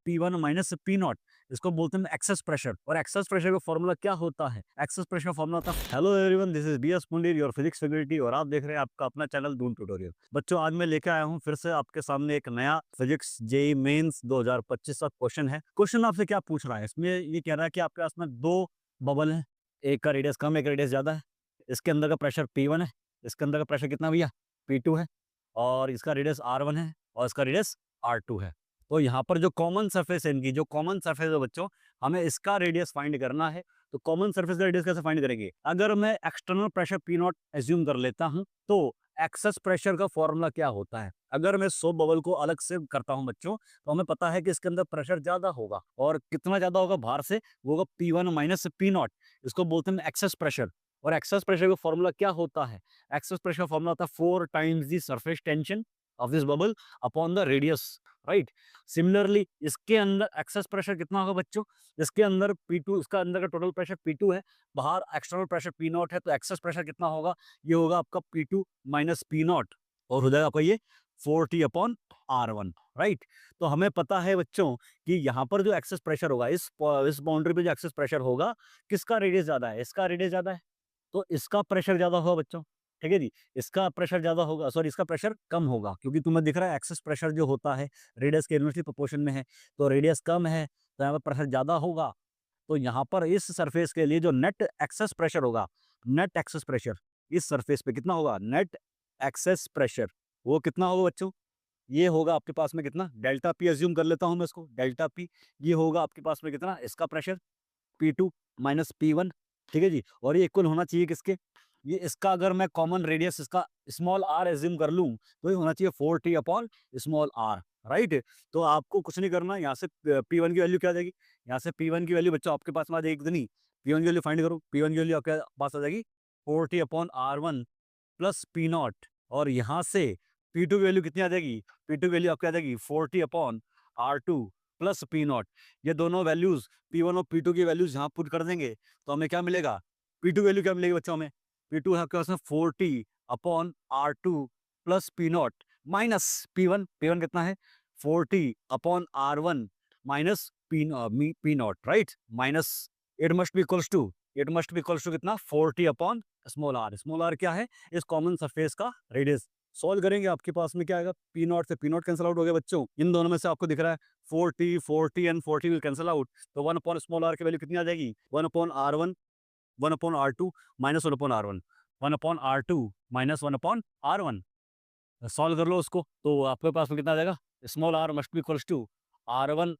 P1 minus P not, इसको बोलते हैं एक्सेस प्रेशर। और एक्सेस प्रेशर का फॉर्मूला क्या होता है? एक्सेस प्रेशर का फॉर्मूला होता है। Hello everyone, this is BS Mundeer, your physics faculty, और आप देख रहे हैं आपका अपना चैनल दून ट्यूटोरियल। बच्चों, आज मैं लेके आया हूँ फिर से आपके सामने एक नया फिजिक्स जेई मेंस 2025 का क्वेश्चन है। क्वेश्चन आपसे क्या पूछ रहा है? इसमें ये कह रहा है कि आपके पास में दो बबल है, एक का रेडियस कम, एक का रेडियस ज्यादा है। इसके अंदर का प्रेशर P1 है, इसके अंदर का प्रेशर कितना भैया? P2 है। और इसका रेडियस R1 है और इसका रेडियस R2 है। तो यहाँ पर जो कॉमन सरफेस है, इनकी जो कॉमन सरफेस है बच्चों, हमें इसका रेडियस फाइंड करना है। तो कॉमन सरफेस का रेडियस कैसे फाइंड करेंगे? अगर मैं external pressure P not assume कर लेता हूँ तो एक्सेस प्रेशर का फॉर्मूला क्या होता है? अगर मैं 100 बबल को अलग से करता हूँ बच्चों, तो हमें पता है कि इसके अंदर प्रेशर ज्यादा होगा। और कितना ज्यादा होगा बाहर से? वो होगा P1 माइनस P नॉट। इसको बोलते हैं एक्सेस प्रेशर। और एक्सेस प्रेशर का फॉर्मूला क्या होता है? एक्सेस प्रेशर फॉर्मूला होता है 4 times the surface tension of this bubble upon the radius, right. Similarly इसके अंदर एक्सेस प्रेशर कितना होगा बच्चों? इसके अंदर P2, इसका अंदर का टोटल प्रेशर P2 है, बाहर एक्सटर्नल प्रेशर P नॉट है, तो एक्सेस प्रेशर कितना होगा? ये होगा आपका P2 माइनस P नॉट, और हो जाएगा आपका ये 4T अपॉन R1, राइट। तो हमें पता है बच्चों कि यहाँ पर जो एक्सेस प्रेशर होगा, इस बाउंड्री पे जो एक्सेस प्रेशर होगा, किसका रेडियस ज्यादा है? इसका रेडियस ज्यादा है, तो इसका प्रेशर ज्यादा होगा बच्चों, ठीक है जी। इसका प्रेशर ज्यादा होगा, सॉरी इसका प्रेशर कम होगा, क्योंकि तुम्हें दिख रहा है एक्सेस प्रेशर जो होता है रेडियस के इन्वर्सली प्रोपोर्शन में है। तो रेडियस कम है तो यहाँ पर प्रेशर ज्यादा होगा। तो यहाँ पर इस सरफेस के लिए जो नेट एक्सेस प्रेशर होगा, नेट एक्सेस प्रेशर इस सरफेस पे कितना होगा? नेट एक्सेस प्रेशर वो कितना होगा बच्चों? ये होगा आपके पास में कितना? डेल्टा पी एज्यूम कर लेता हूं मैं इसको, डेल्टा पी। ये होगा आपके पास में कितना? इसका प्रेशर P2 माइनस P1, ठीक है जी। और ये इक्वल होना चाहिए किसके? ये इसका अगर मैं कॉमन रेडियस इसका स्मॉल r एज्यूम कर लूं, तो ये होना चाहिए 4T upon small r, right. तो आपको कुछ नहीं करना, यहाँ से P1 की वैल्यू क्या आ जाएगी? यहाँ से P1 की वैल्यू बच्चों आपके पास में आ जाएगी कितनी? P1 की वैल्यू फाइंड करो। P1 की वैल्यू आपके पास आ जाएगी 4T upon R1 plus P not. और यहाँ से P2 की वैल्यू कितनी आ जाएगी? P2 की वैल्यू आपकी आ जाएगी 4T upon R2 plus P not. ये दोनों वैल्यूज P1 और P2 की वैल्यूज यहाँ पुट कर देंगे तो हमें क्या मिलेगा? P2 वैल्यू क्या मिलेगी बच्चों? हमें P2 है आपके पास में 4T upon R2 plus P naught minus P1। P1 कितना है? 4T upon R1 minus P naught, right. Minus it must be equals to कितना? 4T upon small r। Small r क्या है? इस कॉमन सरफेस का रेडियस। सॉल्व करेंगे, आपके पास में क्या आएगा? P नॉट से P नॉट कैंसिल आउट हो गया बच्चों। इन दोनों में से आपको दिख रहा है 4T and 4T will cancel out. तो 1 अपॉन स्मॉल r की वैल्यू कितनी आ जाएगी? 1 upon R1, 1 upon R2 minus 1 upon R1, 1 upon R2 minus 1 upon R1। Solve कर लो उसको, तो आपके पास में कितना आ जाएगा? Small r must be equals to R1